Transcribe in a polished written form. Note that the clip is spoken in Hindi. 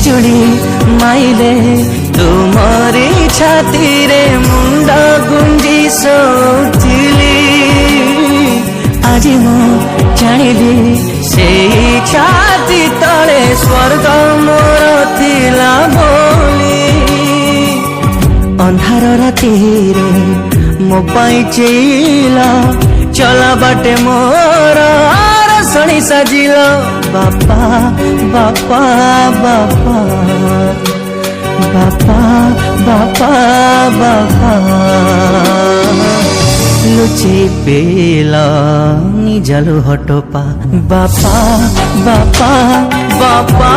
बिजुली माइले तुमरी छाती रे मुंड गुंजी सोचिली आज मु जानिली से छाती तले स्वर्ग मोर थिला बोली अंधार राति रे मो पाई चला चला बाटे मोर सणी सजिल बापा बापा बापा बापा बापा बापा लुचे पेला निजलु हटोपा बापा बापा बापा